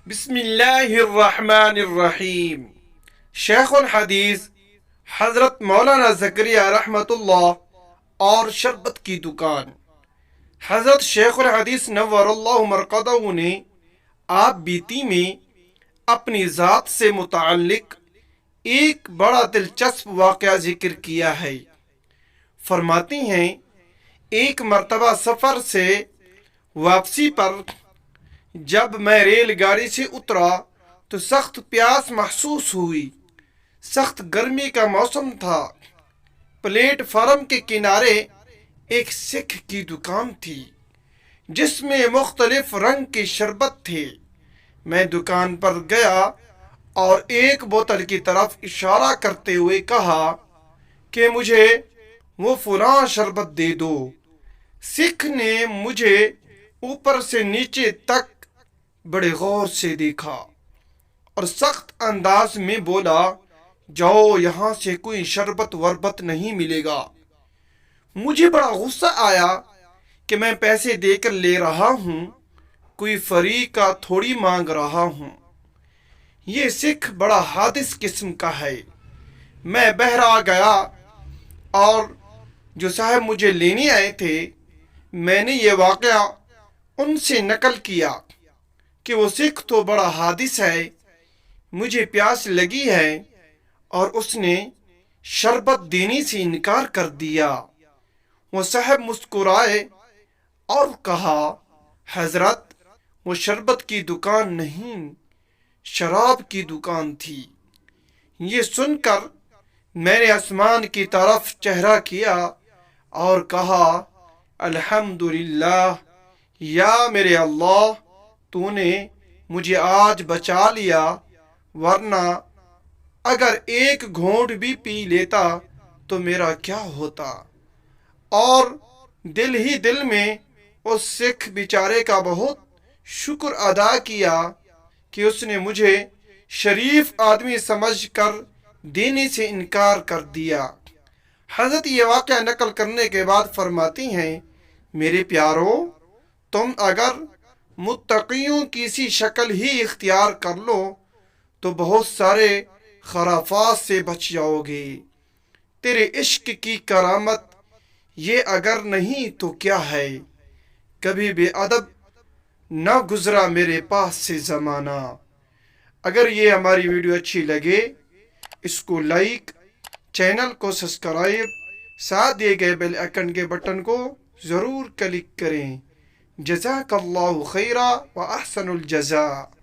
بسم اللہ الرحمن الرحیم۔ شیخ الحدیث حضرت مولانا زکریا رحمۃ اللہ اور شربت کی دکان۔ حضرت شیخ الحدیث نور اللہ مرقدہ نے آپ بیتی میں اپنی ذات سے متعلق ایک بڑا دلچسپ واقعہ ذکر کیا ہے۔ فرماتی ہیں، ایک مرتبہ سفر سے واپسی پر جب میں ریل گاڑی سے اترا تو سخت پیاس محسوس ہوئی۔ سخت گرمی کا موسم تھا۔ پلیٹ فارم کے کنارے ایک سکھ کی دکان تھی جس میں مختلف رنگ کے شربت تھے۔ میں دکان پر گیا اور ایک بوتل کی طرف اشارہ کرتے ہوئے کہا کہ مجھے وہ فلاں شربت دے دو۔ سکھ نے مجھے اوپر سے نیچے تک بڑے غور سے دیکھا اور سخت انداز میں بولا، جاؤ، یہاں سے کوئی شربت وربت نہیں ملے گا۔ مجھے بڑا غصہ آیا کہ میں پیسے دے کر لے رہا ہوں، کوئی فری کا تھوڑی مانگ رہا ہوں۔ یہ سکھ بڑا حادث قسم کا ہے۔ میں بہرا گیا اور جو صاحب مجھے لینے آئے تھے، میں نے یہ واقعہ ان سے نقل کیا کہ وہ سکھ تو بڑا حادث ہے، مجھے پیاس لگی ہے، اور اس نے شربت دینے سے انکار کر دیا۔ وہ صاحب مسکرائے اور کہا، حضرت، وہ شربت کی دکان نہیں، شراب کی دکان تھی۔ یہ سن کر میں نے آسمان کی طرف چہرہ کیا اور کہا، الحمدللہ، یا میرے اللہ، تو نے مجھے آج بچا لیا، ورنہ اگر ایک گھونٹ بھی پی لیتا تو میرا کیا ہوتا۔ اور دل ہی دل میں اس سکھ بیچارے کا بہت شکر ادا کیا کہ اس نے مجھے شریف آدمی سمجھ کر دینے سے انکار کر دیا۔ حضرت یہ واقعہ نقل کرنے کے بعد فرماتی ہیں، میرے پیارو، تم اگر متقیوں کی سی شکل ہی اختیار کر لو تو بہت سارے خرافات سے بچ جاؤ گے۔ تیرے عشق کی کرامت یہ اگر نہیں تو کیا ہے؟ کبھی بے ادب نہ گزرا میرے پاس سے زمانہ۔ اگر یہ ہماری ویڈیو اچھی لگے، اس کو لائک، چینل کو سبسکرائب، ساتھ دیے گئے بیل آئیکن کے بٹن کو ضرور کلک کریں۔ جزاک اللہ خیرا و احسن الجزاء۔